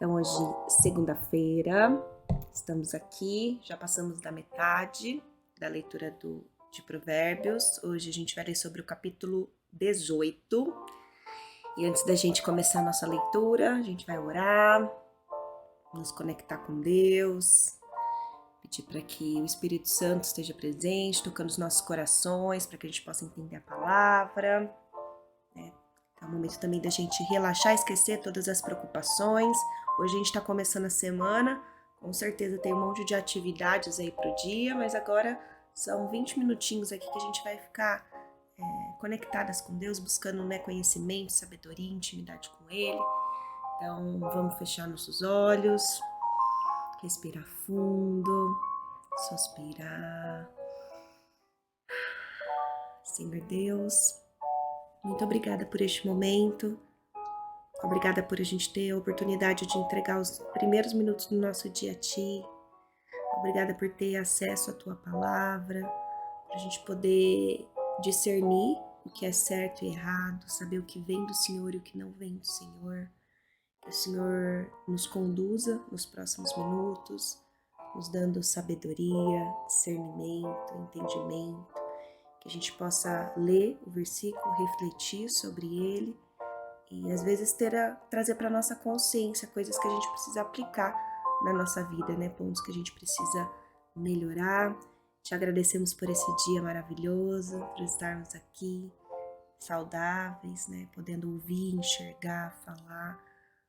Então hoje, segunda-feira, estamos aqui, já passamos da metade da leitura de Provérbios. Hoje a gente vai ler sobre o capítulo 18. E antes da gente começar a nossa leitura, a gente vai orar, nos conectar com Deus, pedir para que o Espírito Santo esteja presente, tocando os nossos corações, para que a gente possa entender a palavra. É o momento também da gente relaxar, esquecer todas as preocupações. Hoje a gente está começando a semana, com certeza tem um monte de atividades aí pro dia, mas agora são 20 minutinhos aqui que a gente vai ficar conectadas com Deus, buscando conhecimento, sabedoria, intimidade com Ele. Então vamos fechar nossos olhos, respirar fundo, suspirar. Senhor Deus, muito obrigada por este momento. Obrigada por a gente ter a oportunidade de entregar os primeiros minutos do nosso dia a Ti. Obrigada por ter acesso à Tua palavra, para a gente poder discernir o que é certo e errado, saber o que vem do Senhor e o que não vem do Senhor. Que o Senhor nos conduza nos próximos minutos, nos dando sabedoria, discernimento, entendimento. Que a gente possa ler o versículo, refletir sobre ele e às vezes trazer para nossa consciência coisas que a gente precisa aplicar na nossa vida, pontos que a gente precisa melhorar. Te agradecemos por esse dia maravilhoso, por estarmos aqui saudáveis, podendo ouvir, enxergar, falar.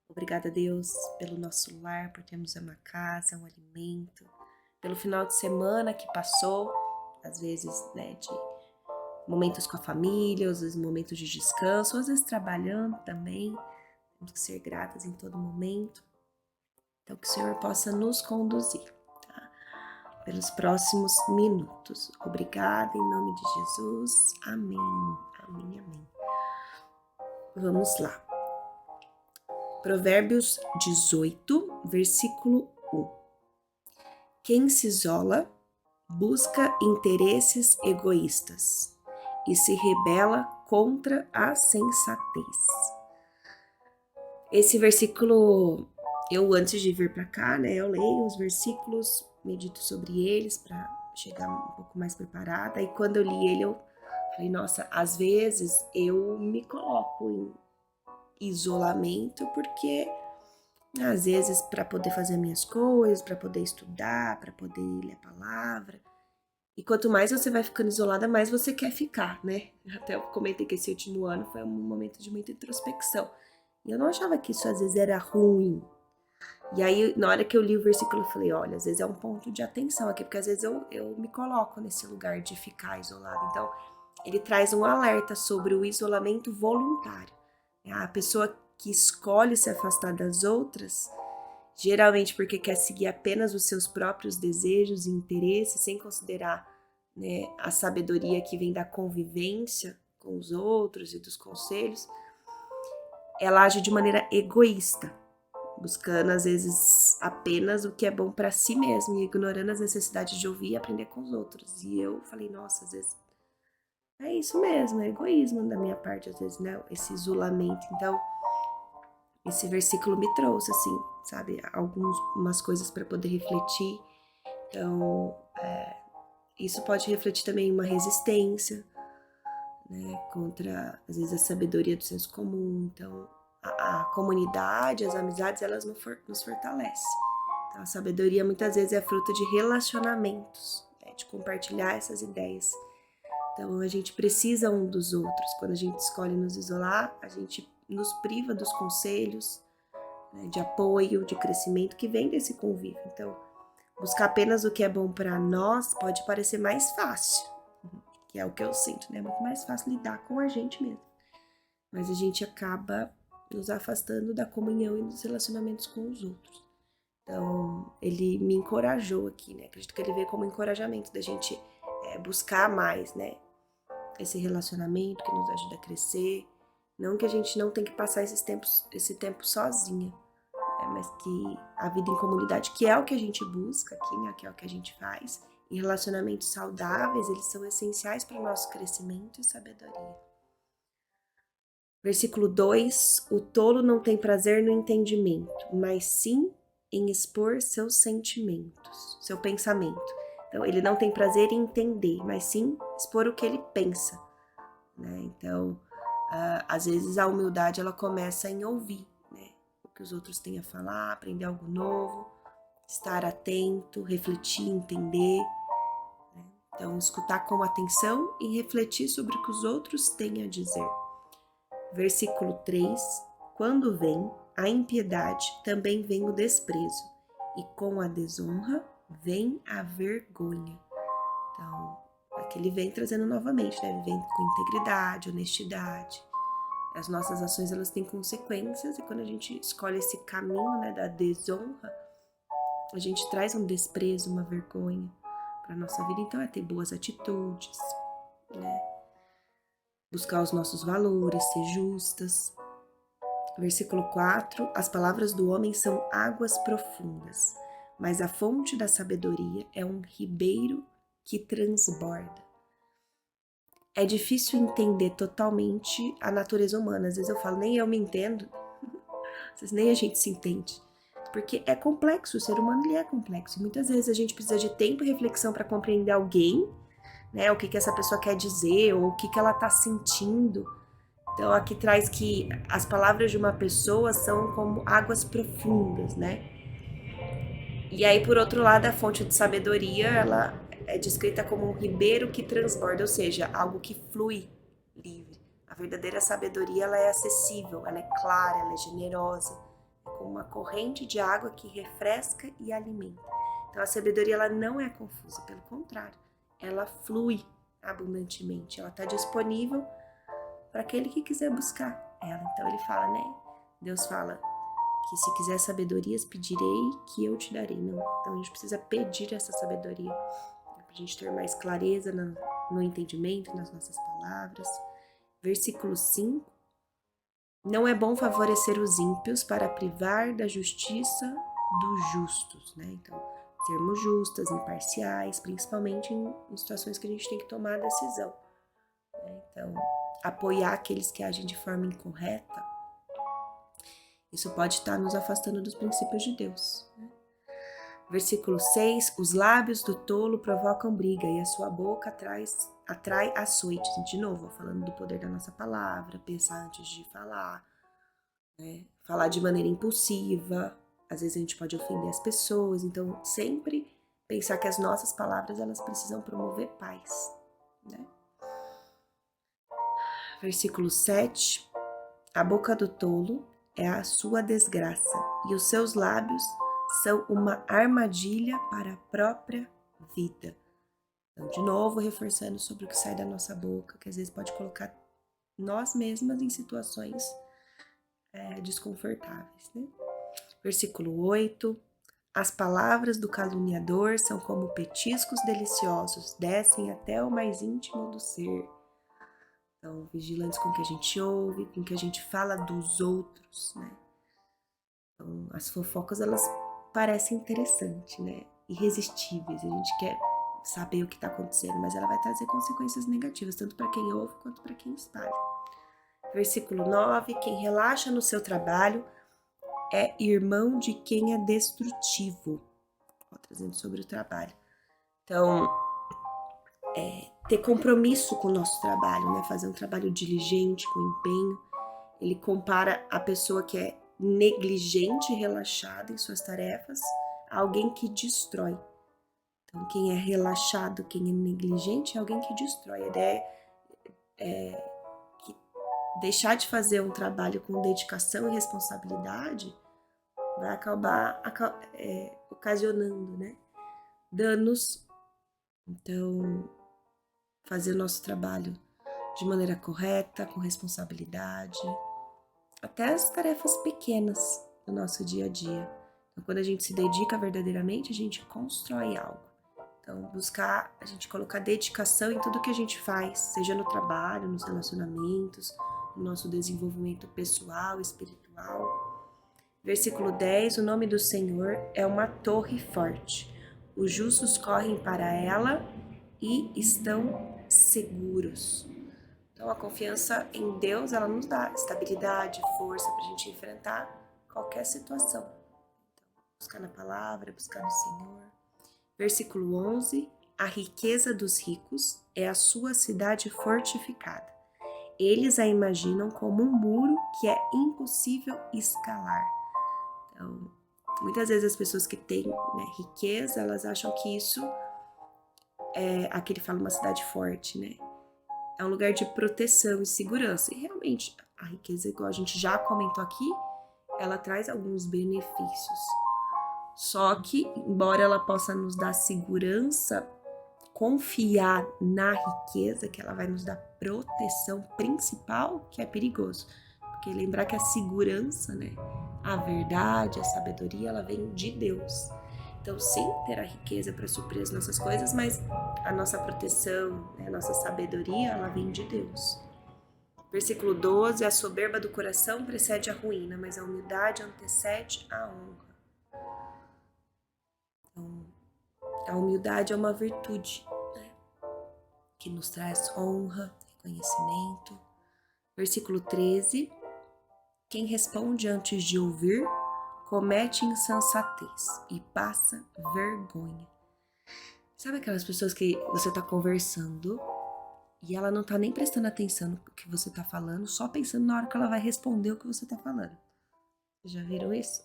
Obrigada, Deus, pelo nosso lar, por termos uma casa, um alimento, pelo final de semana que passou, às vezes, de momentos com a família, às vezes momentos de descanso, às vezes trabalhando também. Temos que ser gratas em todo momento. Então que o Senhor possa nos conduzir, pelos próximos minutos. Obrigada, em nome de Jesus. Amém, amém, amém. Vamos lá. Provérbios 18, versículo 1. Quem se isola busca interesses egoístas e se rebela contra a sensatez. Esse versículo, eu antes de vir para cá, eu leio os versículos, medito sobre eles para chegar um pouco mais preparada. E quando eu li ele, eu falei, nossa, às vezes eu me coloco em isolamento porque às vezes para poder fazer minhas coisas, para poder estudar, para poder ler a palavra. E quanto mais você vai ficando isolada, mais você quer ficar, Até eu comentei que esse último ano foi um momento de muita introspecção. E eu não achava que isso às vezes era ruim. E aí, na hora que eu li o versículo, eu falei, olha, às vezes é um ponto de atenção aqui, porque às vezes eu me coloco nesse lugar de ficar isolada. Então, ele traz um alerta sobre o isolamento voluntário. A pessoa que escolhe se afastar das outras, geralmente porque quer seguir apenas os seus próprios desejos e interesses, sem considerar a sabedoria que vem da convivência com os outros e dos conselhos, ela age de maneira egoísta, buscando às vezes apenas o que é bom para si mesma e ignorando as necessidades de ouvir e aprender com os outros. E eu falei, nossa, às vezes é isso mesmo, é egoísmo da minha parte, às vezes, esse isolamento. Então, esse versículo me trouxe, assim, sabe, algumas coisas para poder refletir. Então, isso pode refletir também uma resistência, contra, às vezes, a sabedoria do senso comum. Então, a comunidade, as amizades, elas nos fortalecem. Então, a sabedoria, muitas vezes, é fruto de relacionamentos, de compartilhar essas ideias. Então, a gente precisa um dos outros. Quando a gente escolhe nos isolar, a gente nos priva dos conselhos, de apoio, de crescimento que vem desse convívio. Então, buscar apenas o que é bom para nós pode parecer mais fácil, que é o que eu sinto, É muito mais fácil lidar com a gente mesmo. Mas a gente acaba nos afastando da comunhão e dos relacionamentos com os outros. Então, ele me encorajou aqui, Acredito que ele veio como encorajamento da gente buscar mais, Esse relacionamento que nos ajuda a crescer. Não que a gente não tem que passar esse tempo sozinha, mas que a vida em comunidade, que é o que a gente busca aqui, que é o que a gente faz, e relacionamentos saudáveis, eles são essenciais para o nosso crescimento e sabedoria. Versículo 2: o tolo não tem prazer no entendimento, mas sim em expor seus sentimentos, seu pensamento. Então, ele não tem prazer em entender, mas sim expor o que ele pensa, né? Então, às vezes a humildade ela começa em ouvir, né? O que os outros têm a falar, aprender algo novo, estar atento, refletir, entender, né? Então, escutar com atenção e refletir sobre o que os outros têm a dizer. Versículo 3: quando vem a impiedade, também vem o desprezo, e com a desonra vem a vergonha. Então, aqui ele vem trazendo novamente, né? Ele vem com integridade, honestidade. As nossas ações, elas têm consequências, e quando a gente escolhe esse caminho, né, da desonra, a gente traz um desprezo, uma vergonha para nossa vida. Então, é ter boas atitudes, né? Buscar os nossos valores, ser justas. Versículo 4: as palavras do homem são águas profundas, mas a fonte da sabedoria é um ribeiro que transborda. É difícil entender totalmente a natureza humana. Às vezes eu falo, nem eu me entendo, às vezes nem a gente se entende. Porque é complexo, o ser humano ele é complexo. Muitas vezes a gente precisa de tempo e reflexão para compreender alguém, né? O que essa pessoa quer dizer, ou o que ela está sentindo. Então aqui traz que as palavras de uma pessoa são como águas profundas, né? E aí, por outro lado, a fonte de sabedoria, ela é descrita como um ribeiro que transborda, ou seja, algo que flui livre. A verdadeira sabedoria, ela é acessível, ela é clara, ela é generosa, é como uma corrente de água que refresca e alimenta. Então, a sabedoria, ela não é confusa, pelo contrário, ela flui abundantemente, ela está disponível para aquele que quiser buscar ela. Então, ele fala, né? Deus fala que se quiser sabedorias, pedirei que eu te darei. Não. Então a gente precisa pedir essa sabedoria para a gente ter mais clareza no entendimento, nas nossas palavras. Versículo 5: não é bom favorecer os ímpios para privar da justiça dos justos, né? Então, sermos justas, imparciais, principalmente em situações que a gente tem que tomar a decisão, né? Então, apoiar aqueles que agem de forma incorreta, isso pode estar nos afastando dos princípios de Deus, né? Versículo 6: os lábios do tolo provocam briga e a sua boca atrai açoites. De novo, falando do poder da nossa palavra, pensar antes de falar, né? Falar de maneira impulsiva, às vezes a gente pode ofender as pessoas, então sempre pensar que as nossas palavras elas precisam promover paz, né? Versículo 7: a boca do tolo é a sua desgraça, e os seus lábios são uma armadilha para a própria vida. Então, de novo, reforçando sobre o que sai da nossa boca, que às vezes pode colocar nós mesmas em situações desconfortáveis, né? Versículo 8: as palavras do caluniador são como petiscos deliciosos, descem até o mais íntimo do ser. Então, vigilantes com o que a gente ouve, com o que a gente fala dos outros, né? Então, as fofocas, elas parecem interessantes, né? Irresistíveis. A gente quer saber o que está acontecendo, mas ela vai trazer consequências negativas, tanto para quem ouve quanto para quem espalha. Versículo 9: quem relaxa no seu trabalho é irmão de quem é destrutivo. Trazendo sobre o trabalho. Então, ter compromisso com o nosso trabalho, né? Fazer um trabalho diligente, com empenho. Ele compara a pessoa que é negligente e relaxada em suas tarefas a alguém que destrói. Então, quem é relaxado, quem é negligente é alguém que destrói. A ideia é que deixar de fazer um trabalho com dedicação e responsabilidade vai acabar ocasionando, né, danos. Então, fazer o nosso trabalho de maneira correta, com responsabilidade, até as tarefas pequenas do nosso dia a dia. Então, quando a gente se dedica verdadeiramente, a gente constrói algo. Então, buscar a gente colocar dedicação em tudo que a gente faz, seja no trabalho, nos relacionamentos, no nosso desenvolvimento pessoal, espiritual. Versículo 10: o nome do Senhor é uma torre forte. Os justos correm para ela e estão seguros. Então a confiança em Deus, ela nos dá estabilidade, força para a gente enfrentar qualquer situação. Então, buscar na palavra, buscar no Senhor. Versículo 11, a riqueza dos ricos é a sua cidade fortificada. Eles a imaginam como um muro que é impossível escalar. Então, muitas vezes as pessoas que têm, né, riqueza, elas acham que isso é, aqui ele fala uma cidade forte, né? É um lugar de proteção e segurança. E realmente, a riqueza, igual a gente já comentou aqui, ela traz alguns benefícios. Só que, embora ela possa nos dar segurança, confiar na riqueza, que ela vai nos dar proteção principal, que é perigoso. Porque lembrar que a segurança, né, a verdade, a sabedoria, ela vem de Deus. Então, sim, ter a riqueza para suprir as nossas coisas, mas a nossa proteção, né, a nossa sabedoria, ela vem de Deus. Versículo 12, a soberba do coração precede a ruína, mas a humildade antecede a honra. Então, a humildade é uma virtude, né, que nos traz honra, reconhecimento. Versículo 13, quem responde antes de ouvir, comete insensatez e passa vergonha. Sabe aquelas pessoas que você tá conversando e ela não tá nem prestando atenção no que você tá falando, só pensando na hora que ela vai responder o que você tá falando? Vocês já viram isso?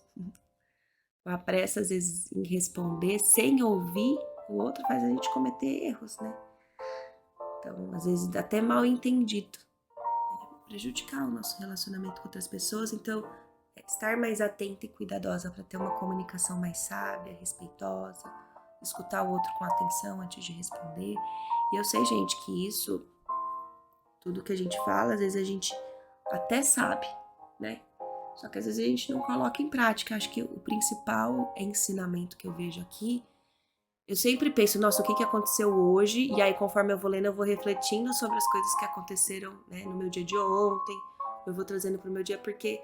A pressa, às vezes, em responder sem ouvir o outro faz a gente cometer erros, né? Então, às vezes, dá até mal entendido, né? Prejudicar o nosso relacionamento com outras pessoas. Então, estar mais atenta e cuidadosa para ter uma comunicação mais sábia, respeitosa, escutar o outro com atenção antes de responder. E eu sei, gente, que isso, tudo que a gente fala, às vezes a gente até sabe, né? Só que às vezes a gente não coloca em prática. Acho que o principal ensinamento que eu vejo aqui, eu sempre penso, nossa, o que aconteceu hoje? E aí, conforme eu vou lendo, eu vou refletindo sobre as coisas que aconteceram, né, no meu dia de ontem. Eu vou trazendo pro meu dia, porque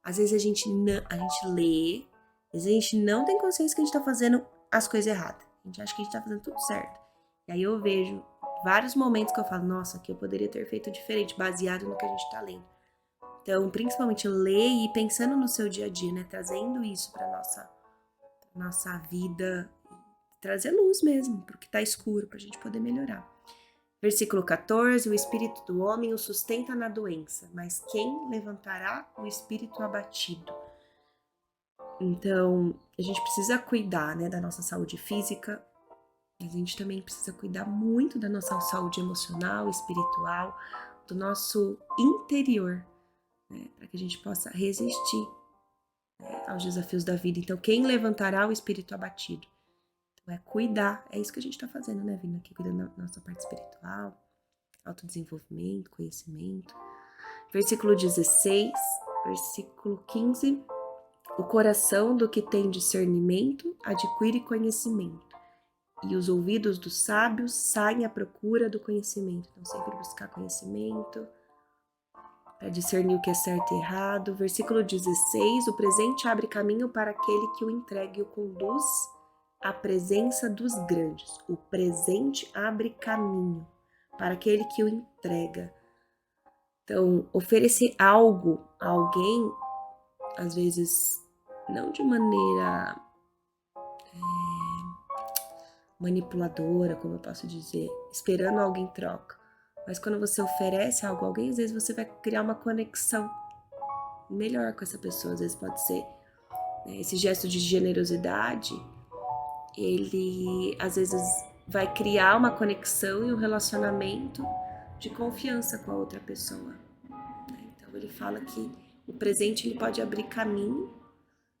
às vezes a gente lê, às vezes a gente não tem consciência que a gente tá fazendo as coisas erradas. A gente acha que a gente tá fazendo tudo certo. E aí eu vejo vários momentos que eu falo, nossa, aqui eu poderia ter feito diferente, baseado no que a gente tá lendo. Então, principalmente ler e ir pensando no seu dia a dia, né? Trazendo isso pra nossa vida, trazer luz mesmo, pro que tá escuro, pra gente poder melhorar. Versículo 14, o espírito do homem o sustenta na doença, mas quem levantará o espírito abatido? Então, a gente precisa cuidar, né, da nossa saúde física, mas a gente também precisa cuidar muito da nossa saúde emocional, espiritual, do nosso interior, né, para que a gente possa resistir, né, aos desafios da vida. Então, quem levantará o espírito abatido? Então, é cuidar, é isso que a gente está fazendo, né, vindo aqui, cuidando da nossa parte espiritual, autodesenvolvimento, conhecimento. Versículo 16, versículo 15, o coração do que tem discernimento adquire conhecimento, e os ouvidos dos sábios saem à procura do conhecimento. Então, sempre buscar conhecimento, para discernir o que é certo e errado. Versículo 16, o presente abre caminho para aquele que o entrega e o conduz à presença dos grandes. O presente abre caminho para aquele que o entrega. Então, oferecer algo a alguém, às vezes, não de maneira manipuladora, como eu posso dizer, esperando alguém em troca. Mas quando você oferece algo a alguém, às vezes você vai criar uma conexão melhor com essa pessoa. Às vezes pode ser, né, esse gesto de generosidade, ele às vezes vai criar uma conexão e um relacionamento de confiança com a outra pessoa. Então ele fala que o presente ele pode abrir caminho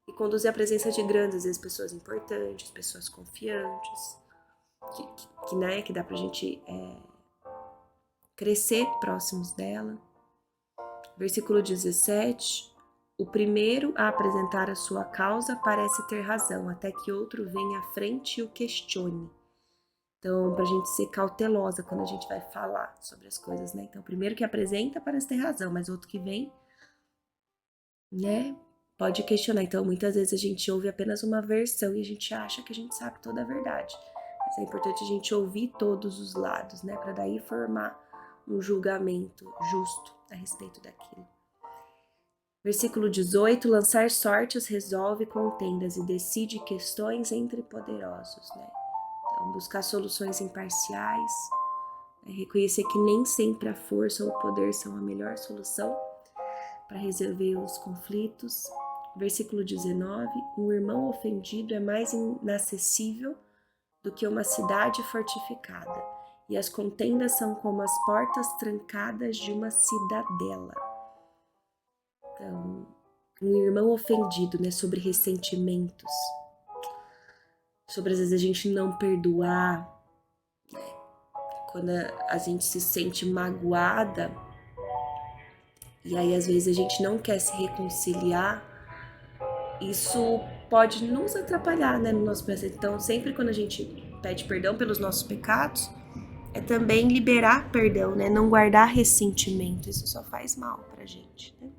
e conduzir à presença de grandes, às vezes pessoas importantes, pessoas confiantes, que dá pra gente crescer próximos dela. Versículo 17, o primeiro a apresentar a sua causa parece ter razão, até que outro venha à frente e o questione. Então, pra gente ser cautelosa quando a gente vai falar sobre as coisas, né? Então, o primeiro que apresenta parece ter razão, mas outro que vem, né, pode questionar. Então, muitas vezes a gente ouve apenas uma versão e a gente acha que a gente sabe toda a verdade. Mas é importante a gente ouvir todos os lados, né, para daí formar um julgamento justo a respeito daquilo. Versículo 18, lançar sortes resolve contendas e decide questões entre poderosos, né? Então, buscar soluções imparciais, né? Reconhecer que nem sempre a força ou o poder são a melhor solução para resolver os conflitos. Versículo 19, um irmão ofendido é mais inacessível do que uma cidade fortificada, e as contendas são como as portas trancadas de uma cidadela. Então, um irmão ofendido, né, sobre ressentimentos, sobre às vezes a gente não perdoar, né, quando a gente se sente magoada, e aí às vezes a gente não quer se reconciliar, isso pode nos atrapalhar, né, no nosso processo. Então, sempre quando a gente pede perdão pelos nossos pecados, é também liberar perdão, né, não guardar ressentimento, isso só faz mal pra gente, né?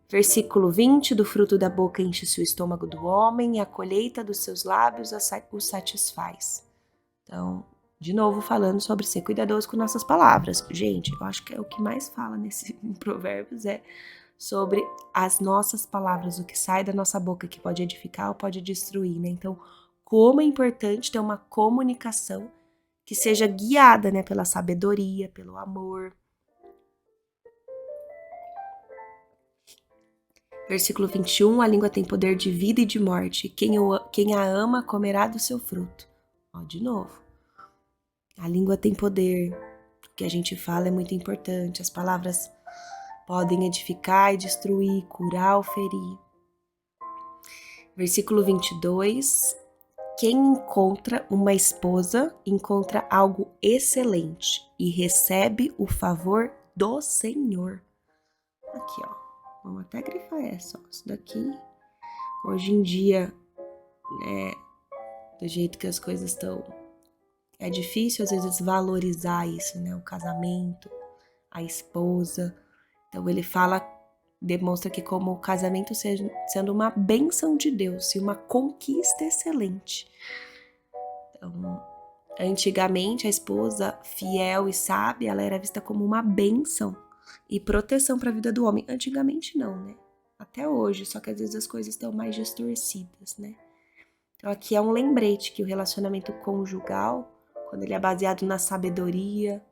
Versículo 20, do fruto da boca enche-se o estômago do homem e a colheita dos seus lábios o satisfaz. Então, de novo falando sobre ser cuidadoso com nossas palavras. Gente, eu acho que é o que mais fala nesse Provérbios é sobre as nossas palavras, o que sai da nossa boca que pode edificar ou pode destruir, né? Então, como é importante ter uma comunicação que seja guiada, né, pela sabedoria, pelo amor. Versículo 21, a língua tem poder de vida e de morte. Quem a ama comerá do seu fruto. Ó, de novo. A língua tem poder. O que a gente fala é muito importante. As palavras podem edificar e destruir, curar ou ferir. Versículo 22. Quem encontra uma esposa encontra algo excelente e recebe o favor do Senhor. Aqui, ó. Vamos até grifar essa, ó. Isso daqui, hoje em dia, né, do jeito que as coisas estão, é difícil às vezes valorizar isso, né, o casamento, a esposa. Então ele fala, demonstra que como o casamento sendo uma bênção de Deus e uma conquista excelente. Então, antigamente a esposa fiel e sábia, ela era vista como uma bênção e proteção para a vida do homem. Antigamente não, né? Até hoje, só que às vezes as coisas estão mais distorcidas, né? Então aqui é um lembrete que o relacionamento conjugal, quando ele é baseado na sabedoria,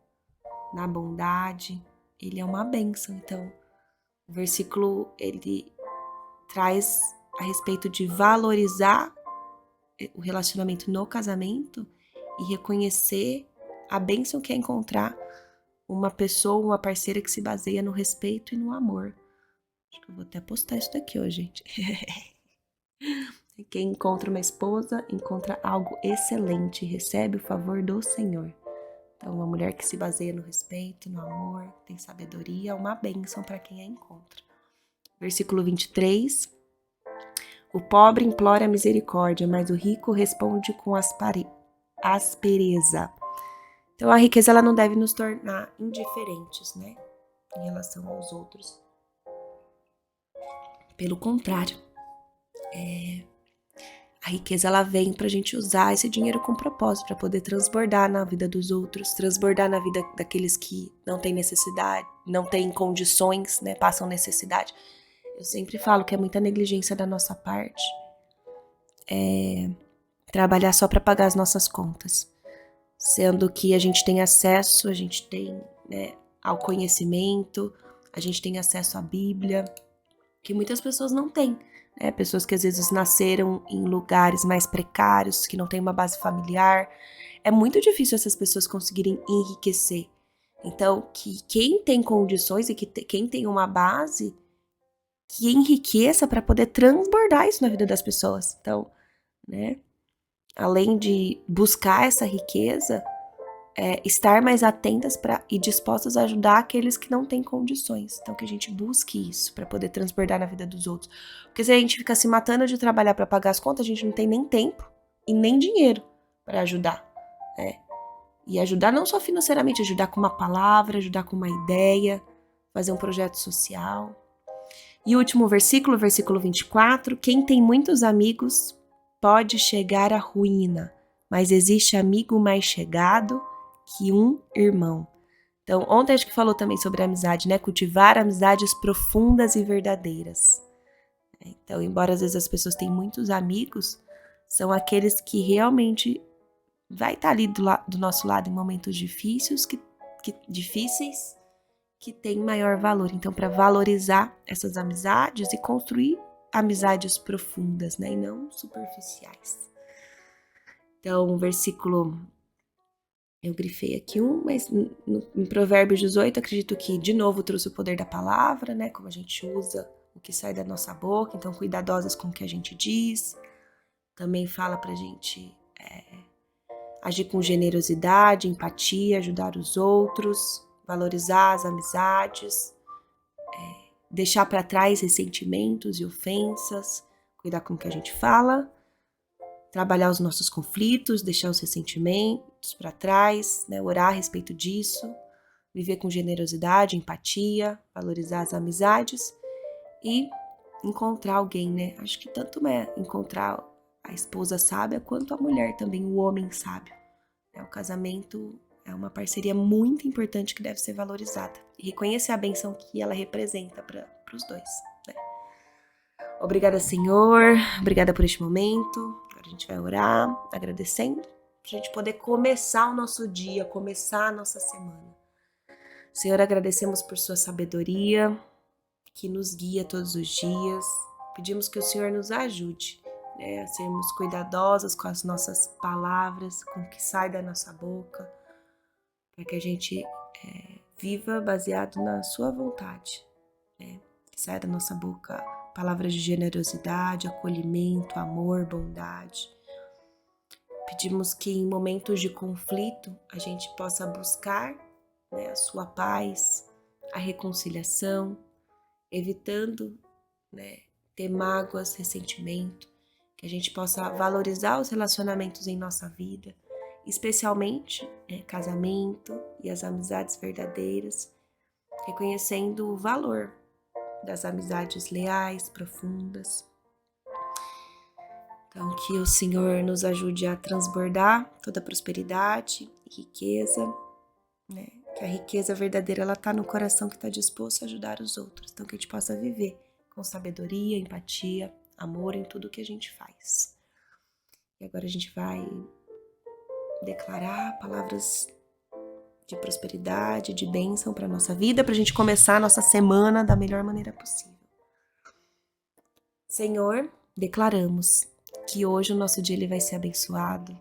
na bondade, ele é uma bênção. Então, o versículo, ele traz a respeito de valorizar o relacionamento no casamento e reconhecer a bênção que é encontrar uma pessoa, uma parceira que se baseia no respeito e no amor. Acho que eu vou até postar isso daqui hoje, gente. Quem encontra uma esposa, encontra algo excelente, recebe o favor do Senhor. Então, uma mulher que se baseia no respeito, no amor, tem sabedoria, é uma bênção para quem a encontra. Versículo 23. O pobre implora misericórdia, mas o rico responde com aspereza. Então, a riqueza ela não deve nos tornar indiferentes, né, em relação aos outros. Pelo contrário, a riqueza ela vem para a gente usar esse dinheiro com propósito, para poder transbordar na vida dos outros, transbordar na vida daqueles que não têm necessidade, não têm condições, né, passam necessidade. Eu sempre falo que é muita negligência da nossa parte trabalhar só para pagar as nossas contas. Sendo que a gente tem acesso, a gente tem, né, ao conhecimento, a gente tem acesso à Bíblia, que muitas pessoas não têm, né? Pessoas que às vezes nasceram em lugares mais precários, que não têm uma base familiar. É muito difícil essas pessoas conseguirem enriquecer. Então, que quem tem condições e quem tem uma base, que enriqueça para poder transbordar isso na vida das pessoas. Então, né? Além de buscar essa riqueza, estar mais atentas e dispostas a ajudar aqueles que não têm condições. Então, que a gente busque isso para poder transbordar na vida dos outros. Porque se a gente fica se matando de trabalhar para pagar as contas, a gente não tem nem tempo e nem dinheiro para ajudar. Né? E ajudar não só financeiramente, ajudar com uma palavra, ajudar com uma ideia, fazer um projeto social. E o último versículo, versículo 24, quem tem muitos amigos pode chegar à ruína, mas existe amigo mais chegado que um irmão. Então, ontem acho que falou também sobre a amizade, né? Cultivar amizades profundas e verdadeiras. Então, embora às vezes as pessoas tenham muitos amigos, são aqueles que realmente vai estar ali do nosso lado em momentos difíceis, que têm maior valor. Então, para valorizar essas amizades e construir amizades profundas, né? E não superficiais. Então, o versículo, eu grifei aqui mas em Provérbios 18, acredito que de novo trouxe o poder da palavra, né? Como a gente usa o que sai da nossa boca, então cuidadosas com o que a gente diz. Também fala pra gente agir com generosidade, empatia, ajudar os outros, valorizar as amizades, deixar para trás ressentimentos e ofensas, cuidar com o que a gente fala, trabalhar os nossos conflitos, deixar os ressentimentos para trás, né? Orar a respeito disso, viver com generosidade, empatia, valorizar as amizades e encontrar alguém, né? Acho que tanto é encontrar a esposa sábia quanto a mulher também, o homem sábio. O casamento é uma parceria muito importante que deve ser valorizada e reconhecer a bênção que ela representa para os dois, né? Obrigada, Senhor. Obrigada por este momento. Agora a gente vai orar, agradecendo, para a gente poder começar o nosso dia, começar a nossa semana. Senhor, agradecemos por sua sabedoria, que nos guia todos os dias. Pedimos que o Senhor nos ajude, né, a sermos cuidadosas com as nossas palavras, com o que sai da nossa boca, para que a gente viva baseado na sua vontade, né? Que saia da nossa boca palavras de generosidade, acolhimento, amor, bondade. Pedimos que em momentos de conflito a gente possa buscar, né, a sua paz, a reconciliação, evitando, né, ter mágoas, ressentimento, que a gente possa valorizar os relacionamentos em nossa vida, especialmente casamento e as amizades verdadeiras, reconhecendo o valor das amizades leais, profundas. Então, que o Senhor nos ajude a transbordar toda a prosperidade e riqueza, né? Que a riqueza verdadeira ela está no coração que está disposto a ajudar os outros. Então, que a gente possa viver com sabedoria, empatia, amor em tudo que a gente faz. E agora a gente vai declarar palavras de prosperidade, de bênção para a nossa vida, para a gente começar a nossa semana da melhor maneira possível. Senhor, declaramos que hoje o nosso dia ele vai ser abençoado,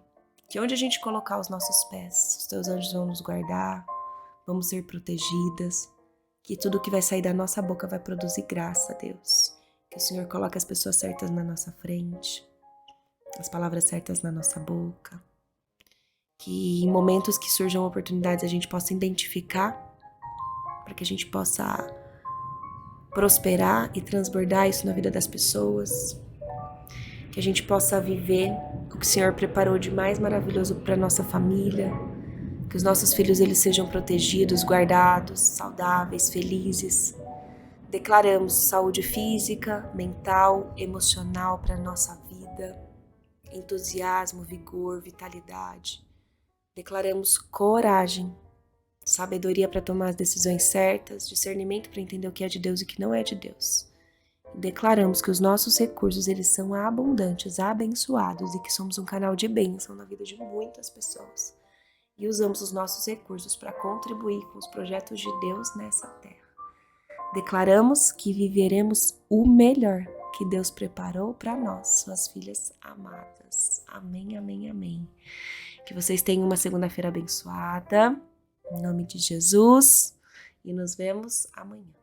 que onde a gente colocar os nossos pés, os teus anjos vão nos guardar, vamos ser protegidas, que tudo que vai sair da nossa boca vai produzir graça, Deus. Que o Senhor coloque as pessoas certas na nossa frente, as palavras certas na nossa boca. Que em momentos que surjam oportunidades a gente possa identificar, para que a gente possa prosperar e transbordar isso na vida das pessoas. Que a gente possa viver o que o Senhor preparou de mais maravilhoso para nossa família. Que os nossos filhos eles sejam protegidos, guardados, saudáveis, felizes. Declaramos saúde física, mental, emocional para a nossa vida. Entusiasmo, vigor, vitalidade. Declaramos coragem, sabedoria para tomar as decisões certas, discernimento para entender o que é de Deus e o que não é de Deus. Declaramos que os nossos recursos eles são abundantes, abençoados e que somos um canal de bênção na vida de muitas pessoas. E usamos os nossos recursos para contribuir com os projetos de Deus nessa terra. Declaramos que viveremos o melhor que Deus preparou para nós, suas filhas amadas. Amém, amém, amém. Que vocês tenham uma segunda-feira abençoada, em nome de Jesus, e nos vemos amanhã.